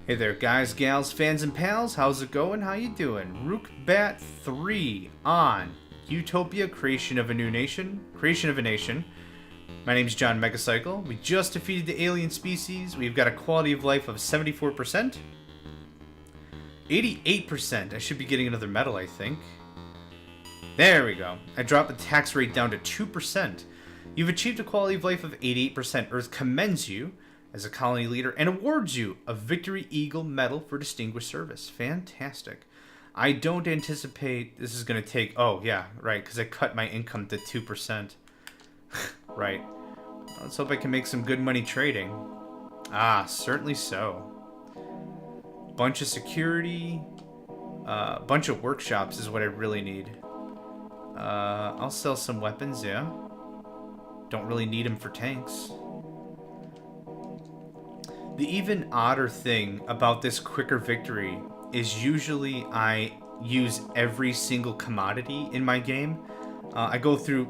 Hey there, guys, gals, fans, and pals. How's it going? How you doing? Rukbat 3 on Utopia, Creation of a Nation. My name's John Megacycle. We just defeated the alien species. We've got a quality of life of 74%. 88%. I should be getting another medal, I think. There we go. I dropped the tax rate down to 2%. You've achieved a quality of life of 88%. Earth commends you as a colony leader and awards you a Victory Eagle Medal for distinguished service. Fantastic. I don't anticipate this is going to take... Oh, yeah, right, because I cut my income to 2%. Right. Let's hope I can make some good money trading. Ah, certainly so. Bunch of security. Bunch of workshops is what I really need. I'll sell some weapons, yeah. Don't really need them for tanks. The even odder thing about this quicker victory is usually I use every single commodity in my game. I go through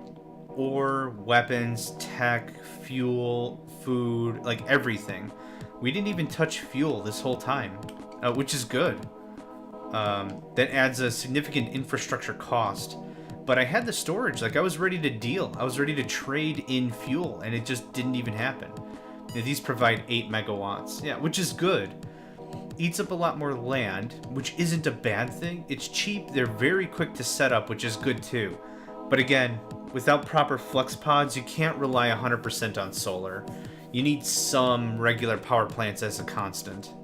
ore, weapons, tech, fuel, food, like everything. We didn't even touch fuel this whole time, which is good. That adds a significant infrastructure cost. But I had the storage, like I was ready to deal. I was ready to trade in fuel, and it just didn't even happen. These provide 8 megawatts, yeah, which is good. Eats up a lot more land, which isn't a bad thing. It's cheap, they're very quick to set up, which is good too. But again, without proper flux pods, you can't rely 100% on solar. You need some regular power plants as a constant.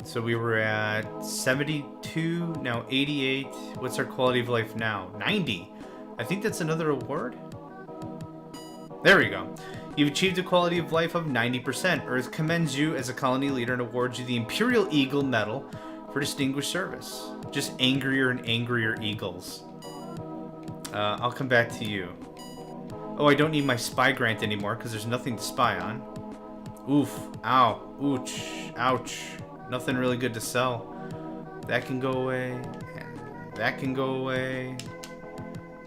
So we were at 72, now 88. What's our quality of life now? 90. I think that's another award. There we go. You've achieved a quality of life of 90%. Earth commends you as a colony leader and awards you the Imperial Eagle Medal for distinguished service. Just angrier and angrier eagles. I'll come back to you. Oh, I don't need my spy grant anymore because there's nothing to spy on. Oof. Ow. Ouch. Ouch. Nothing really good to sell. That can go away, and that can go away.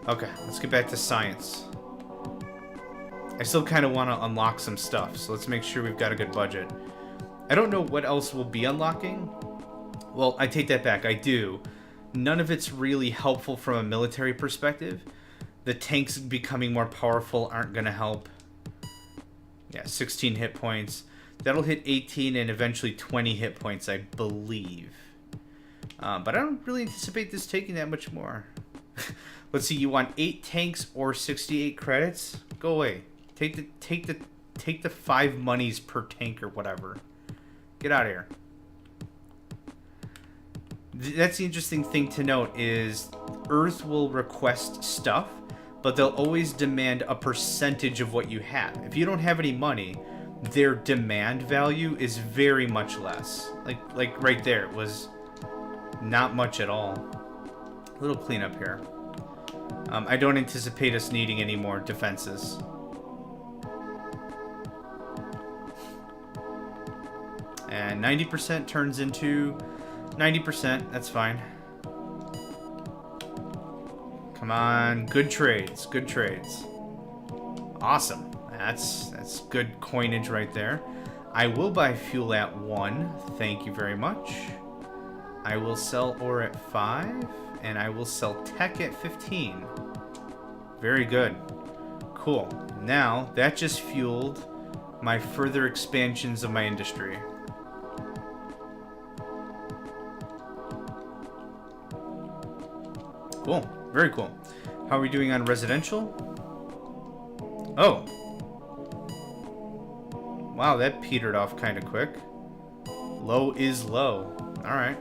Okay, let's get back to science. I still kind of want to unlock some stuff, so let's make sure we've got a good budget. I don't know what else we'll be unlocking. Well, I take that back, I do. None of it's really helpful from a military perspective. The tanks becoming more powerful aren't going to help. Yeah, 16 hit points. That'll hit 18 and eventually 20 hit points, I believe. But I don't really anticipate this taking that much more. Let's see, you want 8 tanks or 68 credits? Go away. Take the 5 monies per tank or whatever. Get out of here. That's the interesting thing to note is Earth will request stuff, but they'll always demand a percentage of what you have. If you don't have any money, their demand value is very much less. Like right there, it was not much at all. A little cleanup here. I don't anticipate us needing any more defenses. And 90% turns into 90%. That's fine. Come on, good trades, good trades. Awesome. That's good coinage right there. I will buy fuel at 1. Thank you very much. I will sell ore at 5. And I will sell tech at 15. Very good. Cool. Now, that just fueled my further expansions of my industry. Cool. Very cool. How are we doing on residential? Oh. Wow, that petered off kind of quick. Low is low. Alright.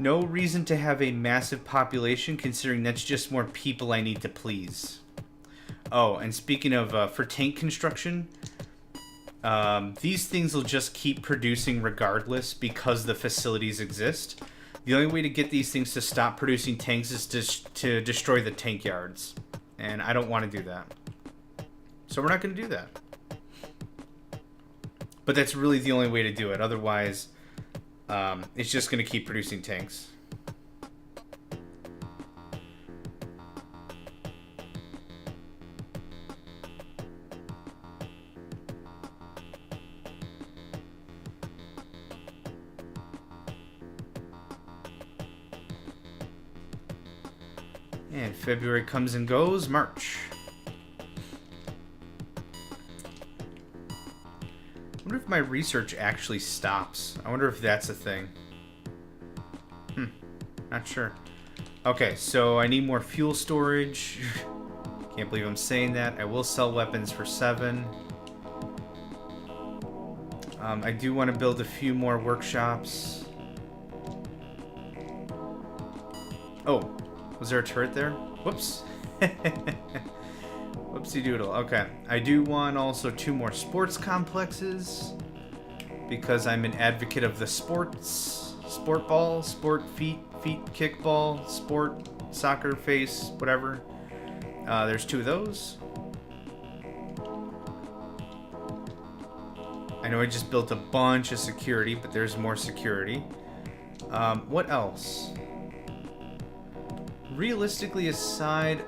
No reason to have a massive population, considering that's just more people I need to please. Oh, and speaking of, for tank construction, these things will just keep producing regardless because the facilities exist. The only way to get these things to stop producing tanks is to destroy the tank yards. And I don't want to do that. So we're not going to do that. But that's really the only way to do it. Otherwise, It's just going to keep producing tanks. And February comes and goes. March. I wonder if my research actually stops. I wonder if that's a thing. Not sure. Okay, so I need more fuel storage. Can't believe I'm saying that. I will sell weapons for 7. I do want to build a few more workshops. Oh. Was there a turret there? Whoops. Whoopsie doodle. Okay. I do want also 2 more sports complexes because I'm an advocate of the sports. Sport ball, sport feet kickball, sport soccer face, whatever. There's 2 of those. I know I just built a bunch of security, but there's more security. What else? Realistically, aside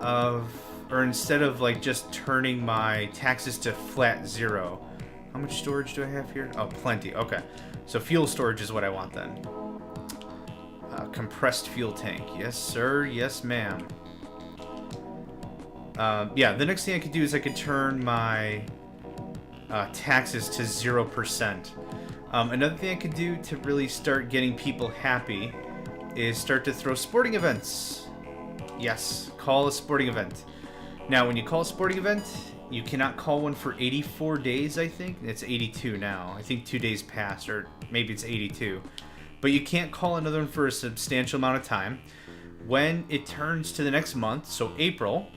of, or instead of like just turning my taxes to flat 0, how much storage do I have here? Oh, plenty. Okay, so fuel storage is what I want then. Compressed fuel tank. Yes, sir. Yes, ma'am. Yeah, the next thing I could do is I could turn my taxes to 0%. Another thing I could do to really start getting people happy is start to throw sporting events. Yes, call a sporting event. Now, when you call a sporting event, you cannot call one for 84 days, I think. It's 82 now. I think 2 days passed, or maybe it's 82. But you can't call another one for a substantial amount of time. When it turns to the next month, so April,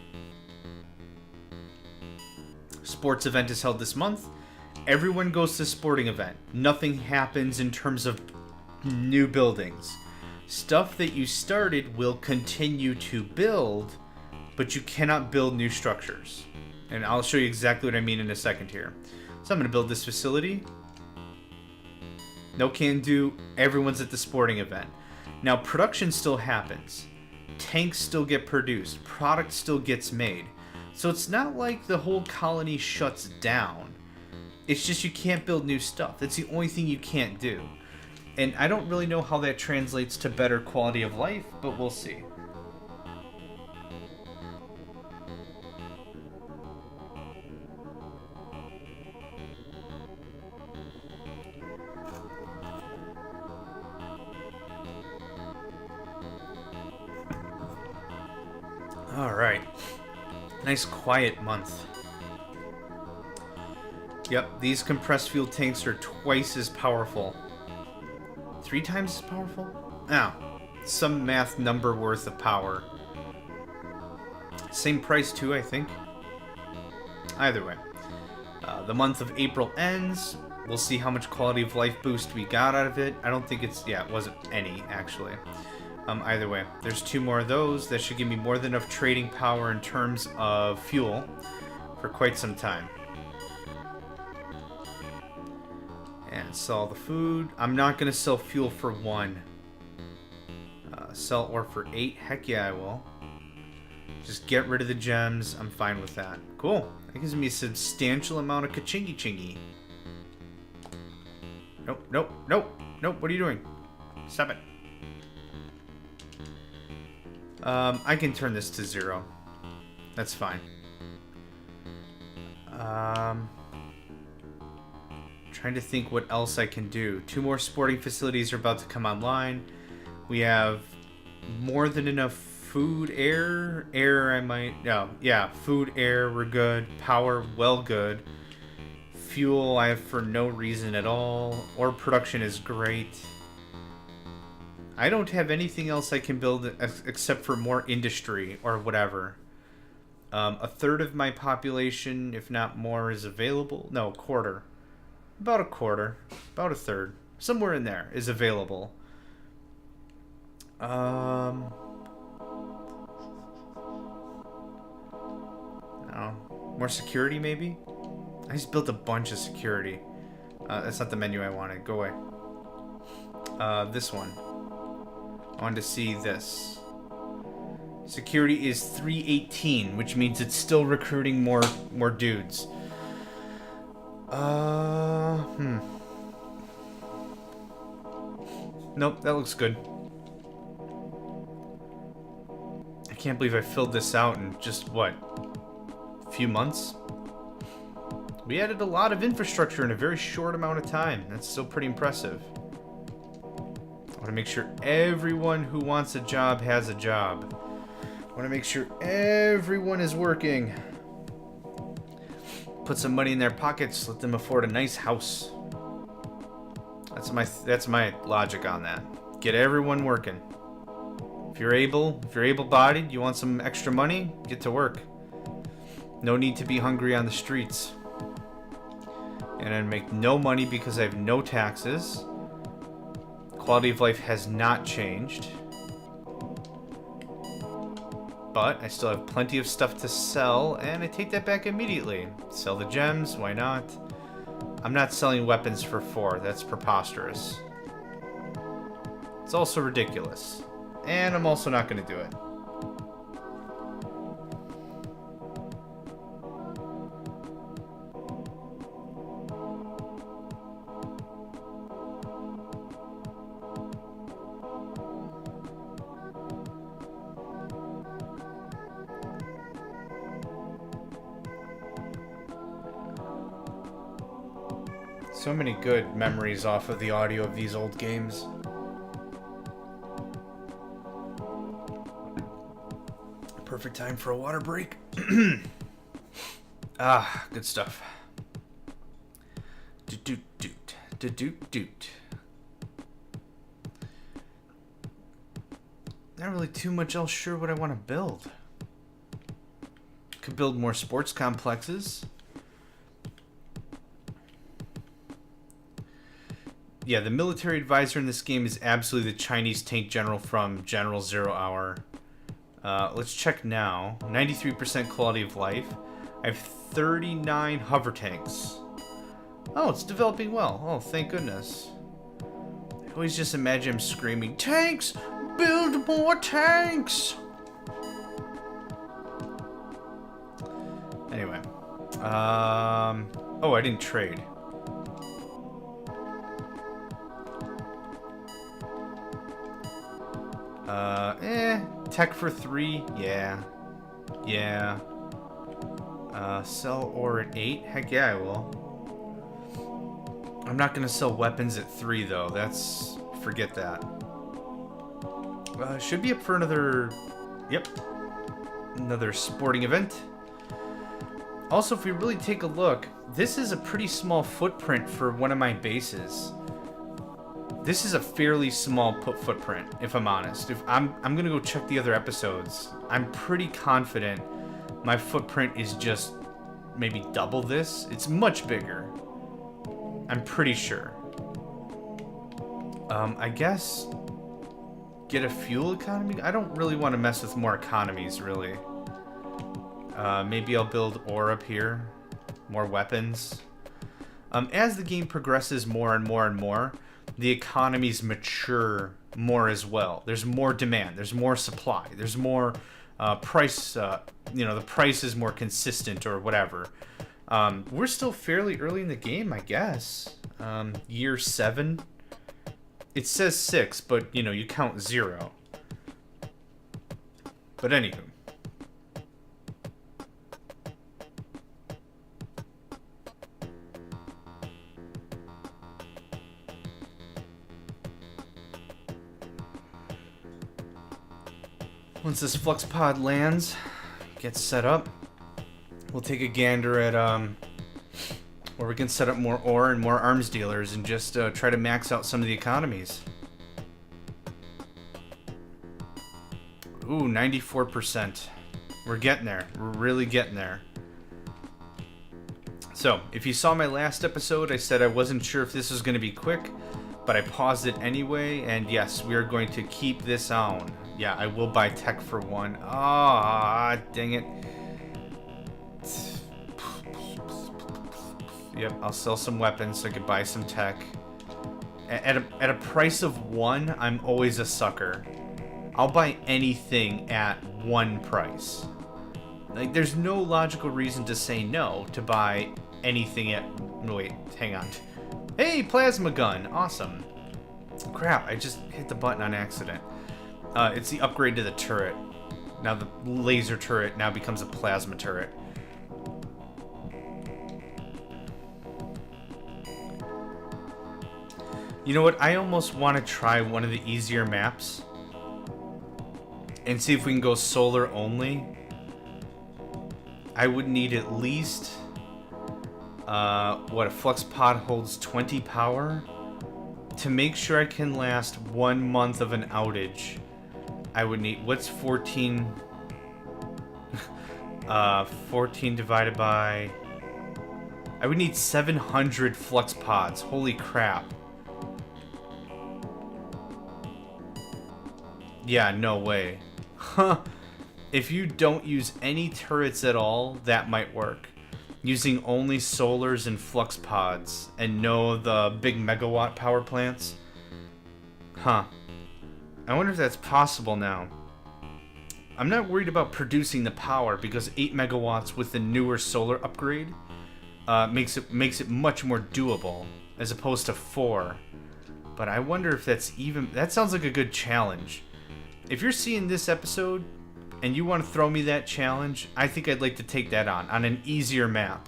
sports event is held this month. Everyone goes to the sporting event. Nothing happens in terms of new buildings. Stuff that you started will continue to build, but you cannot build new structures. And I'll show you exactly what I mean in a second here. So I'm going to build this facility. No can do. Everyone's at the sporting event. Now, production still happens. Tanks still get produced. Product still gets made. So it's not like the whole colony shuts down. It's just you can't build new stuff. That's the only thing you can't do. And I don't really know how that translates to better quality of life, but we'll see. All right. Nice quiet month. Yep, these compressed fuel tanks are twice as powerful. 3 times as powerful? Now, some math number worth of power. Same price too, I think. Either way. The month of April ends. We'll see how much quality of life boost we got out of it. I don't think it's... yeah, it wasn't any, actually. Either way. There's 2 more of those. That should give me more than enough trading power in terms of fuel for quite some time. And sell the food. I'm not going to sell fuel for 1. Sell ore for 8. Heck yeah, I will. Just get rid of the gems. I'm fine with that. Cool. That gives me a substantial amount of ka-chingy chingy. Nope, nope, nope, nope. What are you doing? Stop it. I can turn this to 0. That's fine. Trying to think what else I can do. 2 more sporting facilities are about to come online. We have more than enough food, air. Air, I might... no, yeah, food, air, we're good. Power, well good. Fuel, I have for no reason at all. Ore production is great. I don't have anything else I can build except for more industry or whatever. A third of my population, if not more, is available. No, a quarter. About a quarter. About a third. Somewhere in there is available. More security, maybe? I just built a bunch of security. That's not the menu I wanted. Go away. This one. I wanted to see this. Security is 318, which means it's still recruiting more dudes. Nope, that looks good. I can't believe I filled this out in just, what, a few months? We added a lot of infrastructure in a very short amount of time. That's still pretty impressive. I want to make sure everyone who wants a job has a job. I want to make sure everyone is working. Put some money in their pockets, let them afford a nice house. That's my logic on that. Get everyone working. If you're able-bodied, you want some extra money, get to work. No need to be hungry on the streets. And I make no money because I have no taxes. Quality of life has not changed. But I still have plenty of stuff to sell, and I take that back immediately. Sell the gems, why not? I'm not selling weapons for 4, that's preposterous. It's also ridiculous. And I'm also not going to do it. So many good memories off of the audio of these old games. Perfect time for a water break. Ah, good stuff. Doot doot doot. Doot doot doot. Not really too much else sure what I want to build. Could build more sports complexes. Yeah, the military advisor in this game is absolutely the Chinese tank general from General Zero Hour. Let's check now. 93% quality of life. I have 39 hover tanks. Oh, it's developing well. Oh, thank goodness. I always just imagine him screaming, "Tanks! Build more tanks!" Anyway. Oh, I didn't trade. Tech for 3, yeah. Sell ore at 8, heck yeah I will. I'm not gonna sell weapons at 3 though, forget that. Should be up for another sporting event. Also, if we really take a look, this is a pretty small footprint for one of my bases. This is a fairly small footprint, if I'm honest. If I'm gonna go check the other episodes. I'm pretty confident my footprint is just maybe double this. It's much bigger. I'm pretty sure. I guess get a fuel economy. I don't really want to mess with more economies, really. Maybe I'll build ore up here, more weapons. As the game progresses more and more and more, the economies mature more as well. There's more demand. There's more supply. There's more price. The price is more consistent or whatever. We're still fairly early in the game, I guess. Year 7. It says 6, but you count 0. But anywho. Once this flux pod lands, gets set up, we'll take a gander at where we can set up more ore and more arms dealers and just try to max out some of the economies. Ooh, 94%. We're getting there. We're really getting there. So, if you saw my last episode, I said I wasn't sure if this was going to be quick, but I paused it anyway, and yes, we are going to keep this on. Yeah, I will buy tech for 1. Ah, dang it. Yep, I'll sell some weapons so I could buy some tech. At a price of 1, I'm always a sucker. I'll buy anything at 1 price. Like, there's no logical reason to say no to buy anything at... Wait, hang on. Hey, plasma gun! Awesome. Crap, I just hit the button on accident. It's the upgrade to the turret. Now the laser turret now becomes a plasma turret. You know what? I almost want to try one of the easier maps and see if we can go solar only. I would need at least what, a flux pod holds 20 power to make sure I can last 1 month of an outage. I would need, what's 14 14 divided by, I would need 700 flux pods. Holy crap. Yeah, no way. Huh. If you don't use any turrets at all, that might work. Using only solars and flux pods, and no the big megawatt power plants. Huh. I wonder if that's possible now. I'm not worried about producing the power, because 8 megawatts with the newer solar upgrade makes it much more doable, as opposed to 4. But I wonder if that's even... That sounds like a good challenge. If you're seeing this episode and you want to throw me that challenge, I think I'd like to take that on an easier map.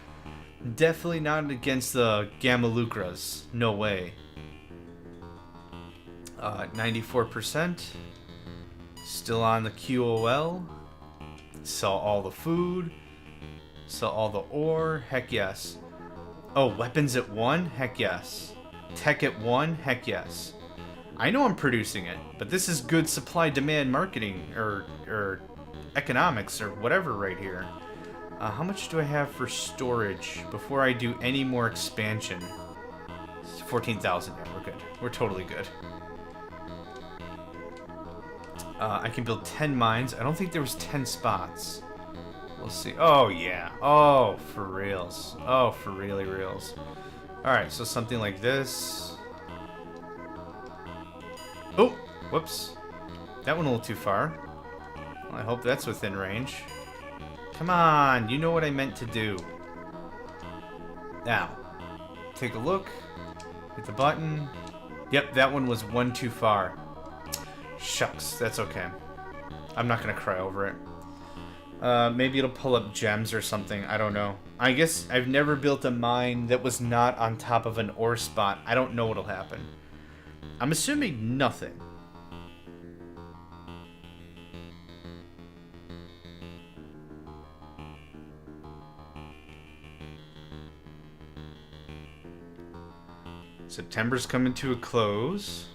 Definitely not against the Gamma Lucras. No way. 94%. Still on the QOL. Sell all the food. Sell all the ore. Heck yes. Oh, weapons at 1? Heck yes. Tech at 1? Heck yes. I know I'm producing it, but this is good supply-demand marketing, or economics, or whatever right here. How much do I have for storage before I do any more expansion? 14,000. Yeah, we're good. We're totally good. I can build 10 mines. I don't think there was 10 spots. We'll see. Oh, yeah. Oh, for reals. Oh, for really reals. Alright, so something like this. Oh, whoops. That went a little too far. Well, I hope that's within range. Come on, you know what I meant to do. Now, take a look. Hit the button. Yep, that one was one too far. Shucks, that's okay. I'm not gonna cry over it. Maybe it'll pull up gems or something, I don't know. I guess I've never built a mine that was not on top of an ore spot. I don't know what'll happen. I'm assuming nothing. September's coming to a close.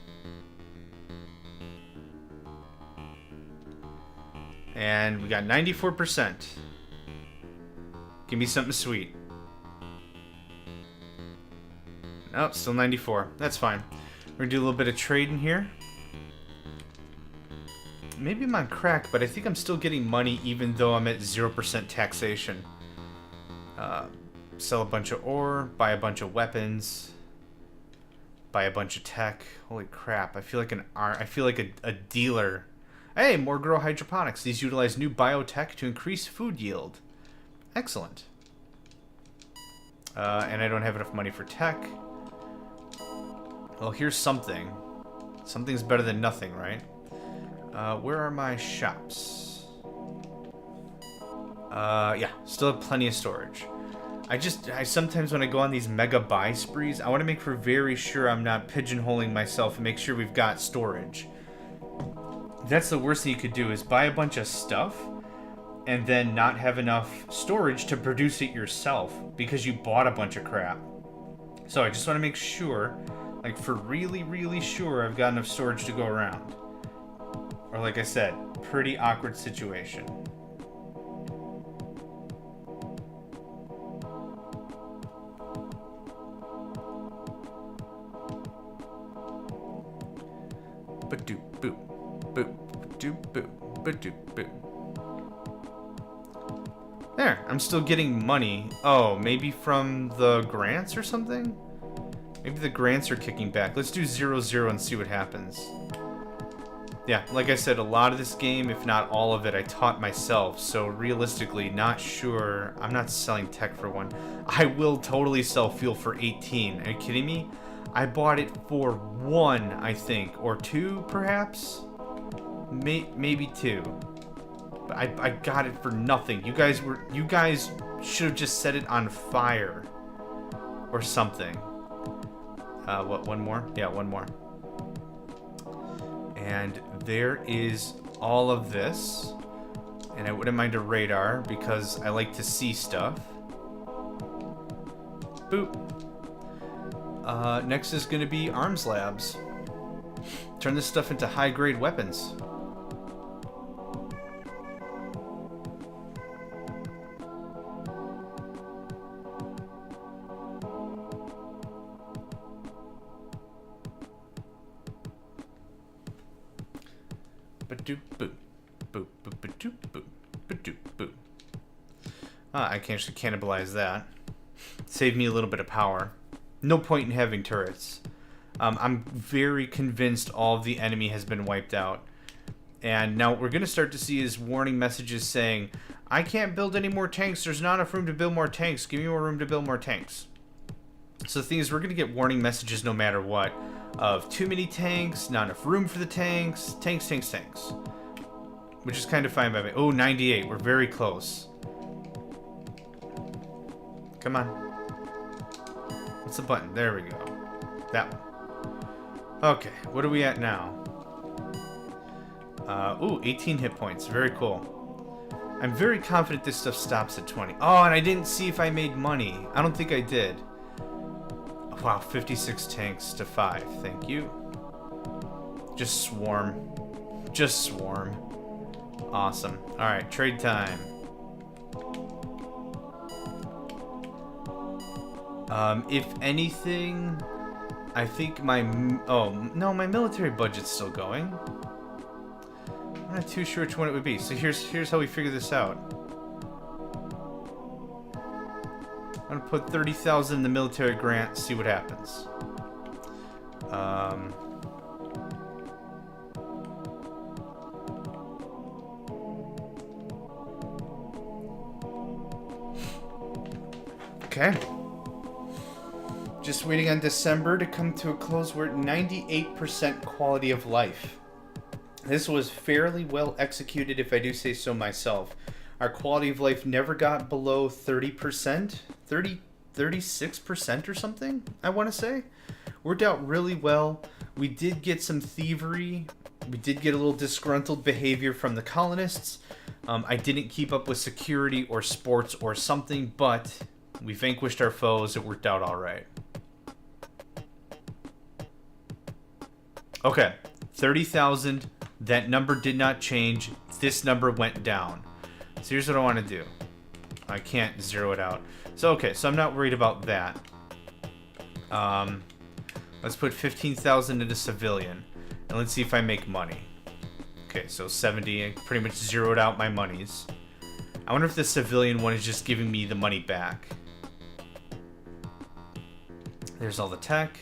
And we got 94%. Give me something sweet. Nope, still 94. That's fine. We're gonna do a little bit of trading here. Maybe I'm on crack, but I think I'm still getting money even though I'm at 0% taxation. Sell a bunch of ore, buy a bunch of weapons, buy a bunch of tech. Holy crap! I feel like a dealer. Hey, more grow hydroponics. These utilize new biotech to increase food yield. Excellent. And I don't have enough money for tech. Well, here's something. Something's better than nothing, right? Where are my shops? Yeah, still have plenty of storage. I sometimes when I go on these mega buy sprees, I want to make for very sure I'm not pigeonholing myself and make sure we've got storage. That's the worst thing you could do, is buy a bunch of stuff and then not have enough storage to produce it yourself because you bought a bunch of crap. So I just want to make sure, like for really, really sure, I've got enough storage to go around. Or like I said, pretty awkward situation. Ba-doop boop. Boop. Doop boop. Ba-doop boop. There, I'm still getting money. Oh, maybe from the grants or something? Maybe the grants are kicking back. Let's do 0-0 and see what happens. Yeah, like I said, a lot of this game, if not all of it, I taught myself. So realistically, not sure. I'm not selling tech for one. I will totally sell fuel for 18. Are you kidding me? I bought it for 1, I think. Or 2, perhaps? Maybe 2. But I got it for nothing. You guys should have just set it on fire. Or something. What, one more? Yeah, one more. And there is all of this. And I wouldn't mind a radar because I like to see stuff. Boop. Next is going to be arms labs. Turn this stuff into high-grade weapons. I can actually cannibalize that. Save me a little bit of power. No point in having turrets. I'm very convinced all of the enemy has been wiped out. And now what we're going to start to see is warning messages saying, I can't build any more tanks. There's not enough room to build more tanks. Give me more room to build more tanks. So the thing is, we're going to get warning messages no matter what. Of too many tanks, not enough room for the tanks. Tanks. Which is kind of fine by me. Oh, 98. We're very close. Come on. What's the button? There we go. That one. Okay, what are we at now? Ooh, 18 hit points. Very cool. I'm very confident this stuff stops at 20. Oh, and I didn't see if I made money. I don't think I did. Wow, 56 tanks to 5. Thank you. Just swarm. Just swarm. Awesome. Alright, trade time. If anything, I think my... Oh, no, my military budget's still going. I'm not too sure which one it would be. So here's how we figure this out. I'm gonna put 30,000 in the military grant, see what happens. Okay. Just waiting on December to come to a close. We're at 98% quality of life. This was fairly well executed, if I do say so myself. Our quality of life never got below 30%. 36% or something, I want to say. Worked out really well. We did get some thievery. We did get a little disgruntled behavior from the colonists. I didn't keep up with security or sports or something, but we vanquished our foes. It worked out all right. Okay, 30,000. That number did not change. This number went down. So here's what I want to do. I can't zero it out. So, okay, so I'm not worried about that. Let's put 15,000 into civilian. And let's see if I make money. Okay, so 70. I pretty much zeroed out my monies. I wonder if the civilian one is just giving me the money back. There's all the tech.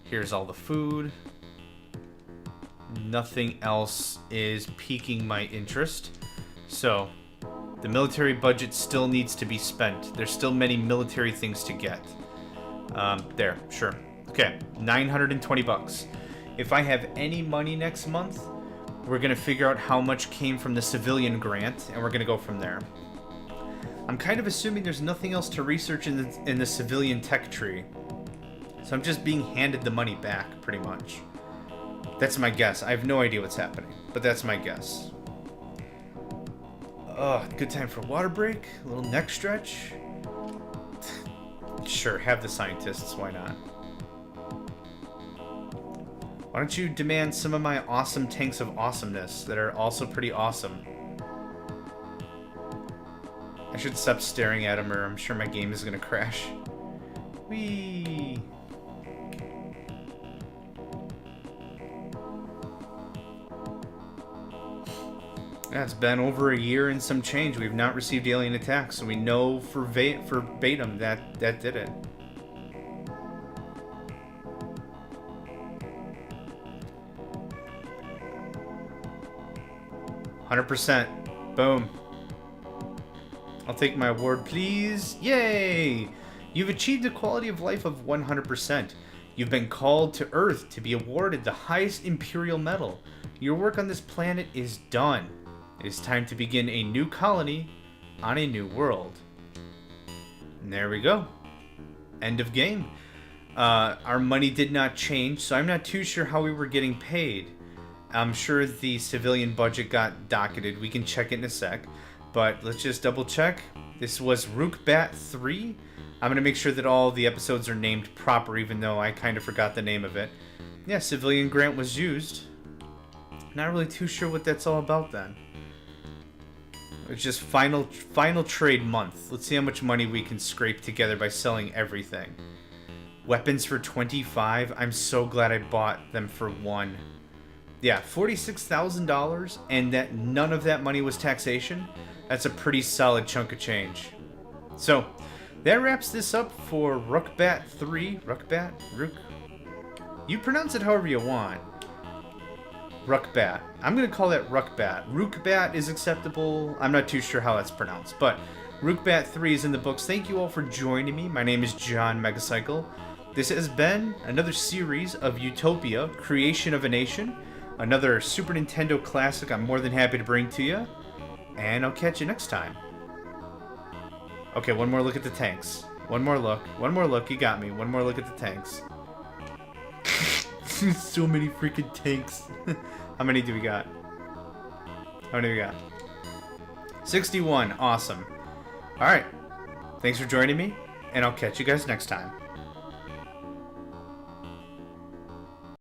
Here's all the food. Nothing else is piquing my interest. So, the military budget still needs to be spent. There's still many military things to get. There, sure. Okay, 920 bucks. If I have any money next month, we're going to figure out how much came from the civilian grant, and we're going to go from there. I'm kind of assuming there's nothing else to research in the civilian tech tree. So I'm just being handed the money back, pretty much. That's my guess. I have no idea what's happening, but that's my guess. Good time for a water break, a little neck stretch. Sure, have the scientists, why not? Why don't you demand some of my awesome tanks of awesomeness that are also pretty awesome? I should stop staring at them or I'm sure my game is gonna crash. Whee! Yeah, it's been over a year and some change. We've not received alien attacks, so we know verbatim that did it. 100%. Boom. I'll take my award, please. Yay! You've achieved a quality of life of 100%. You've been called to Earth to be awarded the highest Imperial medal. Your work on this planet is done. It is time to begin a new colony on a new world. And there we go. End of game. Our money did not change, so I'm not too sure how we were getting paid. I'm sure the civilian budget got docketed. We can check it in a sec. But let's just double check. This was Rukbat 3. I'm going to make sure that all the episodes are named proper, even though I kind of forgot the name of it. Yeah, civilian grant was used. Not really too sure what that's all about then. It's just final trade month. Let's see how much money we can scrape together by selling everything. Weapons for 25. I'm so glad I bought them for 1. Yeah, $46,000, and that none of that money was taxation. That's a pretty solid chunk of change. So, that wraps this up for Rukbat 3. Rukbat? You pronounce it however you want. Rukbat. I'm going to call that Rukbat. Rukbat is acceptable. I'm not too sure how that's pronounced, but Rukbat 3 is in the books. Thank you all for joining me. My name is John Megacycle. This has been another series of Utopia, Creation of a Nation. Another Super Nintendo classic I'm more than happy to bring to you. And I'll catch you next time. Okay, one more look at the tanks. One more look. One more look. You got me. One more look at the tanks. So many freaking tanks. How many do we got? How many do we got? 61. Awesome. Alright. Thanks for joining me, and I'll catch you guys next time.